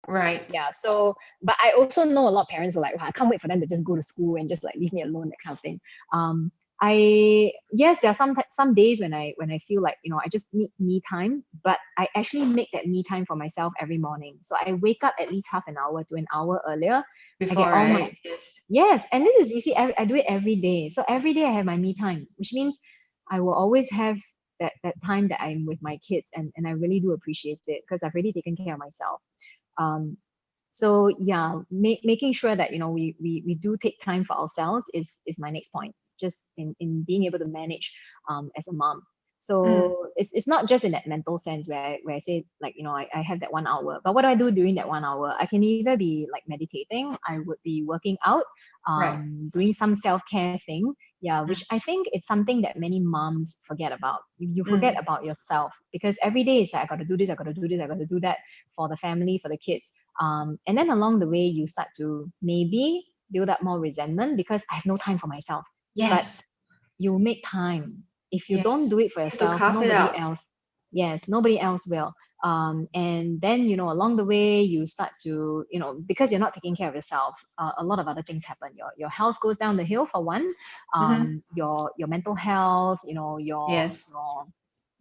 Right. Yeah. So, but I also know a lot of parents who are like, "Wow, I can't wait for them to just go to school and just like leave me alone," that kind of thing. Yes, there are some days when I feel like, I just need me time, but I actually make that me time for myself every morning. So I wake up at least half an hour to an hour earlier. I get Before, all my right? Yes. Yes, and this is, you see, I do it every day. So every day I have my me time, which means I will always have that time that I'm with my kids, and I really do appreciate it because I've really taken care of myself. Um, so yeah, making sure that we do take time for ourselves is my next point, just in being able to manage as a mom. Mm. So it's not just in that mental sense where I say, like, I have that 1 hour, but what do I do during that 1 hour? I can either be like meditating, I would be working out, Right. doing some self-care thing. Yeah, Mm. which I think it's something that many moms forget about. You forget Mm. about yourself because every day is like, I got to do this, I got to do this, I got to do that for the family, for the kids. And then along the way, you start to maybe build up more resentment because I have no time for myself. But Yes. you make time. If you don't Yes. do it for You have to yourself, carve it nobody out. else, yes, nobody else will. And then, along the way, you start to, because you're not taking care of yourself, a lot of other things happen. Your health goes down the hill for one. Mm-hmm. Your mental health, Yes.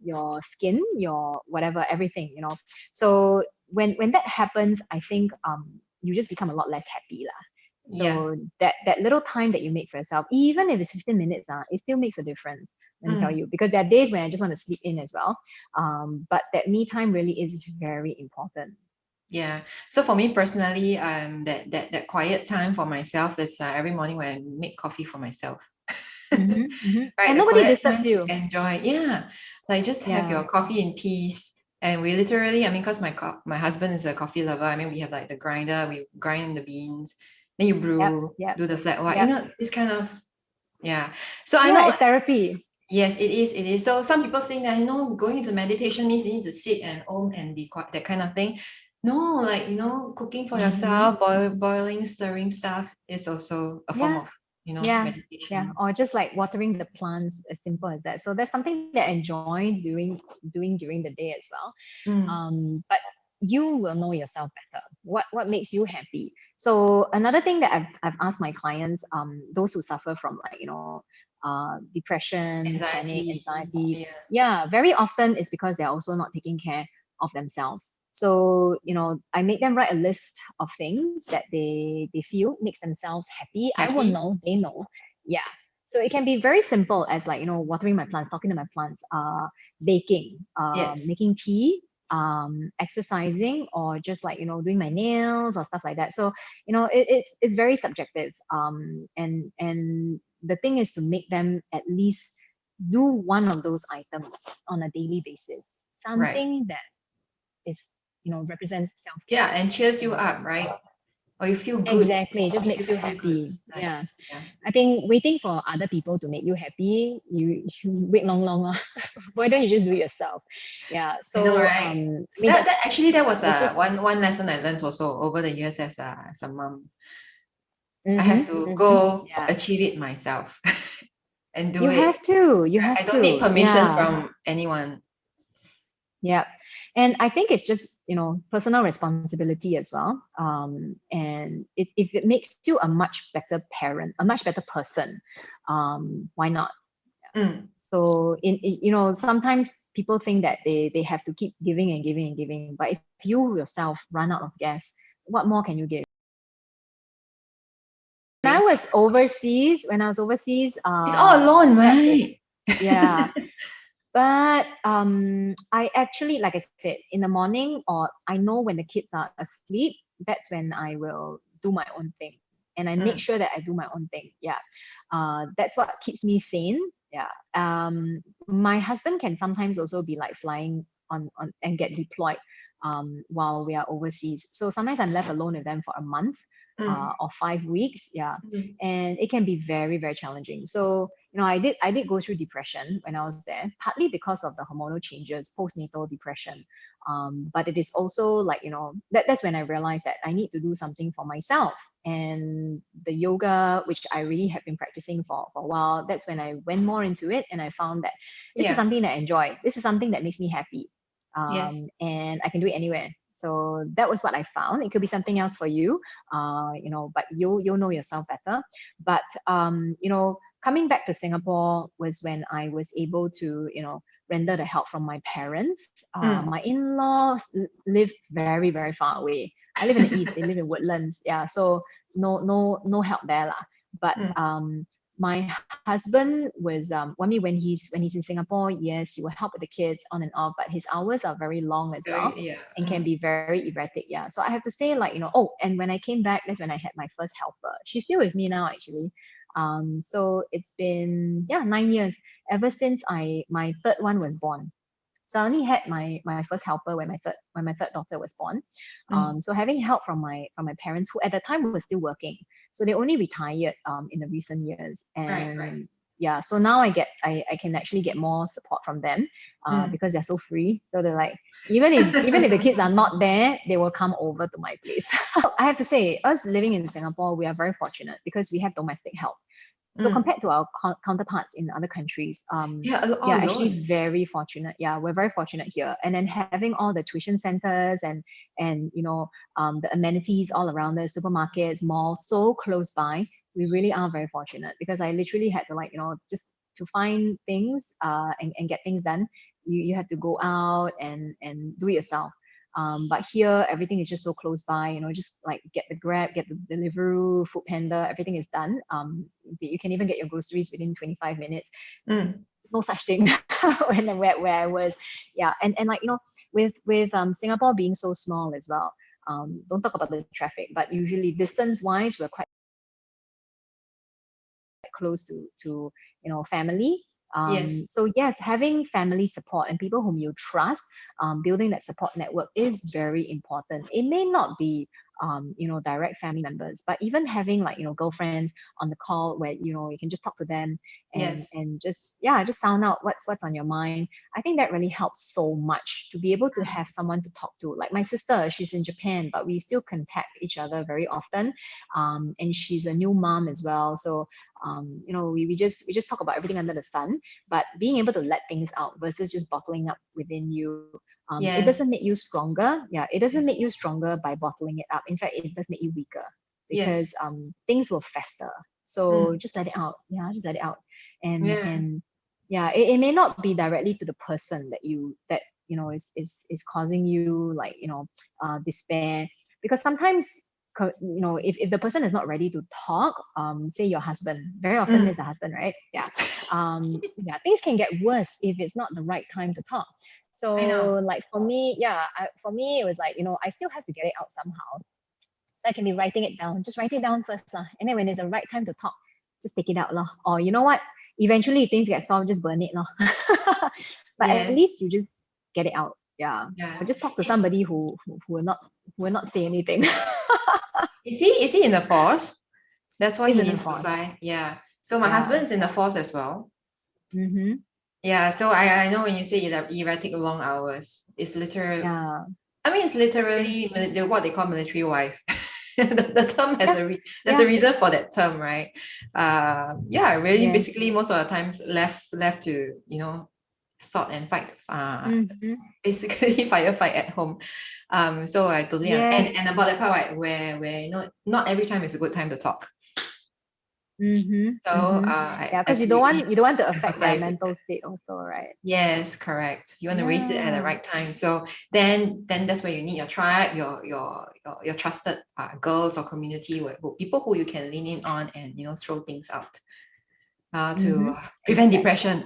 your skin, your whatever, everything. So when that happens, I think you just become a lot less happy lah. Yeah. So that little time that you make for yourself, even if it's 15 minutes, it still makes a difference. Let me tell Mm. you, because there are days when I just want to sleep in as well. But that me time really is very important. Yeah. So for me personally, that quiet time for myself is every morning when I make coffee for myself. Right, And the nobody quiet disturbs time to you. enjoy. Yeah, like just have Yeah. your coffee in peace. And we literally, I mean, because my husband is a coffee lover. I mean, we have like the grinder, we grind the beans, then you Yep. brew, Yep. do the flat white. Yep. This kind of, yeah. So I Yeah, know, it's therapy. yes, it is. It is. So some people think that going into meditation means you need to sit and om and be quiet, that kind of thing. No, like cooking for Mm-hmm. yourself, boiling, stirring stuff is also a form Yeah. of Yeah. Yeah. meditation. Or just like watering the plants, as simple as that. So that's something that I enjoy doing during the day as well. Mm, But you will know yourself better. What makes you happy? So another thing that I've asked my clients, those who suffer from, like, depression, panic, anxiety. anxiety, Yeah. yeah, very often it's because they're also not taking care of themselves. So, I make them write a list of things that they feel makes themselves happy. I will Happy? know, they know. Yeah. So it can be very simple as, like, watering my plants, talking to my plants, baking, Yes. making tea, exercising, or just like, doing my nails or stuff like that. So, it's very subjective. And the thing is to make them at least do one of those items on a daily basis. Right. Something that is, represents Yeah, self-care. and cheers You you know, up, right? Or you feel good. exactly. It just Makes you makes you feel good. happy. Like, Yeah. yeah. I think waiting for other people to make you happy, you wait long, lah. Why don't you just do it yourself? Yeah. I know, So right? I mean, That actually that was it's just one lesson I learned also over the years as a mom. I have to go yeah. achieve it myself and do You it. have to. You I have don't need to. permission Yeah. from anyone. Yeah. And I think it's just, personal responsibility as well. And if it makes you a much better parent, a much better person, why not? Mm, So sometimes people think that they have to keep giving and giving and giving. But if you yourself run out of gas, what more can you give? agree. When I was overseas, It's all alone, that is, right? yeah. But I actually, like I said, in the morning, or I know when the kids are asleep, that's when I will do my own thing. And I make Mm, sure that I do my own thing. Yeah. That's what keeps me sane. Yeah. My husband can sometimes also be like flying on and get deployed while we are overseas. So sometimes I'm left alone with them for a month mm, or 5 weeks. Yeah. mm. And it can be very, very challenging. So I did go through depression when I was there, partly because of the hormonal changes, postnatal depression. But it is also like, that's when I realized that I need to do something for myself. And the yoga, which I really have been practicing for a while, that's when I went more into it. And I found that this is Yeah. something that I enjoy. This is something that makes me happy. Yes. And I can do it anywhere. So that was what I found. It could be something else for you, but you'll know yourself better. But coming back to Singapore was when I was able to, render the help from my parents. My in-laws live very, very far away. I live in the east, they live in Woodlands. Yeah, so no help there lah. But my husband was when he's in Singapore, yes, he will help with the kids on and off, but his hours are very long as well Yeah. and can be very erratic. Yeah. So I have to say, oh, and when I came back, that's when I had my first helper. She's still with me now actually. So it's been 9 years ever since my third one was born. So I only had my first helper when my third daughter was born. So having help from my parents, who at the time were still working, so they only retired in the recent years, and Right. yeah, so now I can actually get more support from them because they're so free. So they're like, even if the kids are not there, they will come over to my place. I have to say, us living in Singapore, we are very fortunate because we have domestic help. So compared to our counterparts in other countries, we are actually very fortunate. Yeah, we're very fortunate here. And then having all the tuition centers and the amenities all around us, supermarkets, malls, so close by, we really are very fortunate because I literally had to just to find things and get things done. You have to go out and do it yourself. But here, everything is just so close by, just like get the Grab, get the Deliveroo, Food Panda, everything is done. You can even get your groceries within 25 minutes. No such thing where I was. Yeah. And with Singapore being so small as well, don't talk about the traffic, but usually distance wise, we're quite close to family. Yes. So yes, having family support and people whom you trust, building that support network is very important. It may not be direct family members, but even having girlfriends on the call where you can just talk to them and Yes. just sound out what's on your mind. I think that really helps so much to be able to have someone to talk to. Like my sister, she's in Japan, but we still contact each other very often, and she's a new mom as well. So we just talk about everything under the sun, but being able to let things out versus just bottling up within you. It Yes. doesn't make you stronger. Yeah, it doesn't Yes. make you stronger by bottling it up. In fact, it does make you weaker because Yes. things will fester. So just let it out. Yeah, just let it out. And Yeah. and yeah, it may not be directly to the person that is causing you despair, because sometimes if the person is not ready to talk, say your husband, very often it's the husband, right? Yeah. Things can get worse if it's not the right time to talk. I So know. like for me, for me it was like, I still have to get it out somehow. So I can be writing it down. Just write it down first lah. And then when it's the right time to talk, just take it out lah. Or you know what? Eventually if things get solved, just burn it lah. But at Yes. least you just get it out. Yeah. Yeah. Or just talk to Is, somebody who will not say anything. is he in the force? That's why he Isn't a needs to force. fly. Yeah. So my Yeah. husband is in the force as well. Mm-hmm. Yeah. So I know when you say erratic long hours, it's literally. Yeah. I mean, it's literally what they call military wife. The term has Yeah. there's a reason for that term, right? Really, Yes. basically, most of the times left to sort and fight. Mm-hmm. Basically, firefight at home. So I totally Yes. and about that part, right, where not every time is a good time to talk. Mm-hmm. So Mm-hmm. I Yeah, because you absolutely don't want to affect their empathize with mental that. state also, right? Yes, correct. You want to raise it at the Yeah. right time. So then that's where you need your tribe, your trusted girls or community, people who you can lean in on and throw things out Mm-hmm. to prevent Exactly. depression.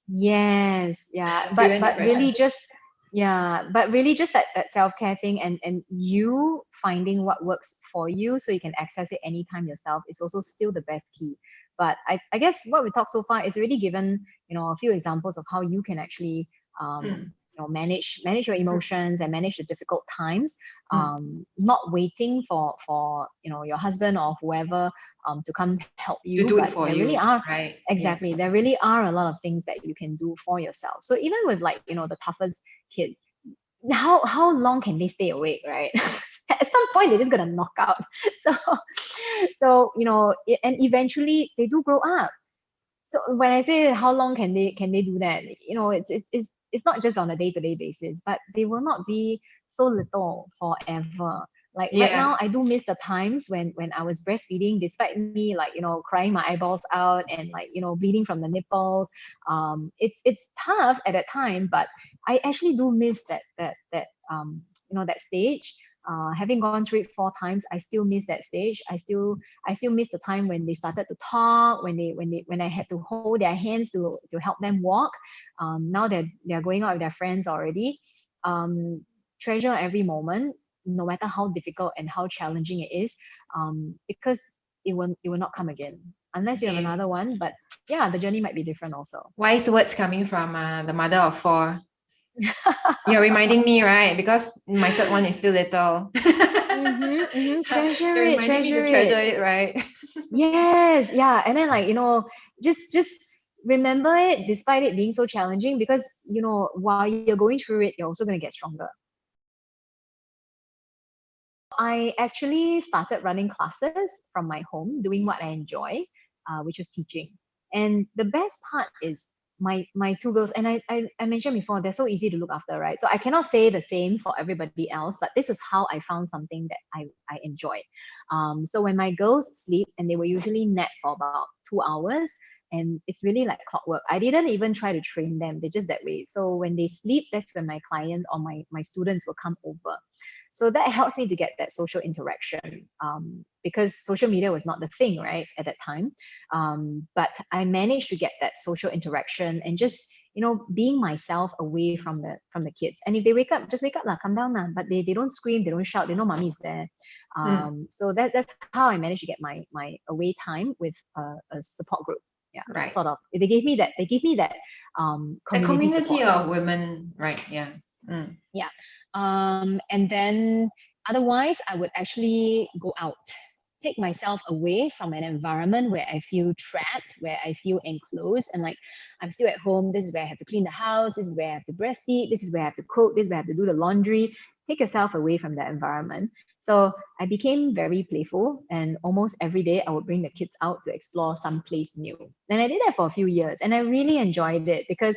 Yes. Yeah. But Prevent but really depression. just that self-care thing, and you finding what works for you so you can access it anytime yourself is also still the best key. But I guess what we talked so far is already given a few examples of how you can actually Mm, manage your mm, emotions and manage the difficult times, mm. not waiting for your husband or whoever to come help To you. do it But for there really you, are, right? exactly, Yes. there really are a lot of things that you can do for yourself. So even with the toughest kids, how long can they stay awake, right? At some point they're just gonna knock out. So and eventually they do grow up. So when I say how long can they do that, it's not just on a day-to-day basis, but they will not be so little forever. Like right Yeah. now, I do miss the times when I was breastfeeding, despite me like crying my eyeballs out and like bleeding from the nipples. It's tough at that time, but I actually do miss that stage. Having gone through it 4 times, I still miss that stage. I still miss the time when they started to talk, when I had to hold their hands to help them walk. Now that they're going out with their friends already, um, treasure every moment, no matter how difficult and how challenging it is, because it will not come again unless you have Okay. another one. But yeah, the journey might be different also. Wise words coming from the mother of four. You're reminding me, right? Because my third one is still little. Treasure You're it, reminding me to treasure treasure it. it, right? Yes, yeah. And then like, just remember it despite it being so challenging, because while you're going through it, you're also going to get stronger. I actually started running classes from my home, doing what I enjoy, which was teaching. And the best part is my two girls, and I mentioned before, they're so easy to look after, right? So I cannot say the same for everybody else, but this is how I found something that I enjoy. So when my girls sleep, and they will usually nap for about 2 hours, and it's really like clockwork. I didn't even try to train them; they're just that way. So when they sleep, that's when my clients or my students will come over. So that helps me to get that social interaction, because social media was not the thing, right, at that time. But I managed to get that social interaction and just being myself away from the kids. And if they wake up, just wake up lah, come down lah. But they don't scream, they don't shout, they know mommy is there. Mm, So that's how I managed to get my away time with a support group. Yeah, right. sort of. They gave me that A community community support. of women, right? Yeah. Mm. Yeah. And then otherwise, I would actually go out, take myself away from an environment where I feel trapped, where I feel enclosed, and like I'm still at home. This is where I have to clean the house. This is where I have to breastfeed. This is where I have to cook. This is where I have to do the laundry. Take yourself away from that environment. So I became very playful, and almost every day I would bring the kids out to explore some place new. And I did that for a few years, and I really enjoyed it because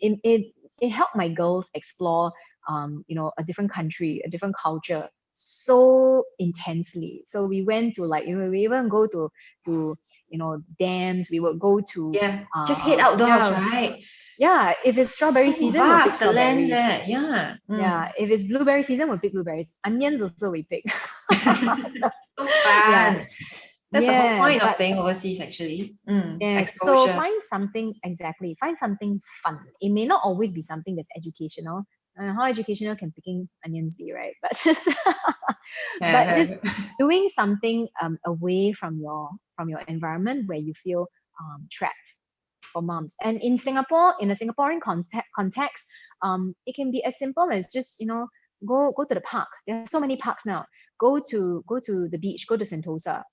it helped my girls explore a different country, a different culture so intensely. So we went to like we even go to dams. We would go to Yeah. Just head outdoors, yeah, right? yeah, if it's strawberry So season, we'll pick vast, the land strawberries. there. Yeah. Yeah, Mm. if it's blueberry season, we'll pick blueberries. Onions also we pick. So Yeah, fun. That's the whole yeah, point of but staying overseas, actually. Mm. yes, so Exposure. find something fun. It may not always be something that's educational. How educational can picking onions be, right? But just but just Yeah. doing something away from your environment where you feel trapped for moms. And in Singapore, in a Singaporean context, it can be as simple as just go to the park. There are so many parks now. Go to the beach. Go to Sentosa.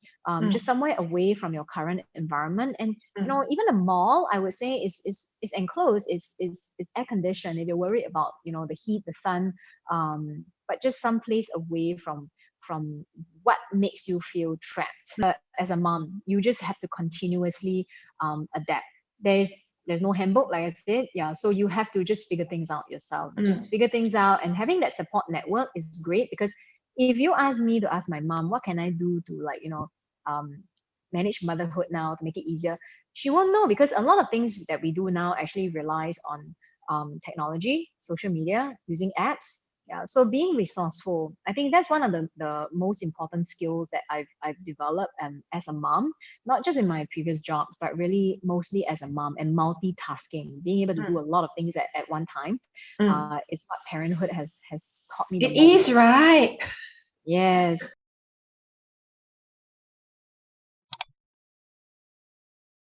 Just Mm. somewhere away from your current environment. And Mm. even a mall, I would say, is enclosed. Is air conditioned. If you're worried about the heat, the sun, but just some place away from what makes you feel trapped. As a mom, you just have to continuously adapt. There's no handbook, like I said. Yeah, so you have to just figure things out yourself. Just Mm. figure things out, and having that support network is great, because if you ask me to ask my mom, what can I do to like um manage motherhood now to make it easier, she won't know, because a lot of things that we do now actually relies on technology, social media, using apps. Yeah, so being resourceful, I think that's one of the most important skills that I've developed as a mom, not just in my previous jobs, but really mostly as a mom, and multitasking, being able to do a Mm. lot of things at one time, Mm. is what parenthood has taught me the It is, most. right? Yes.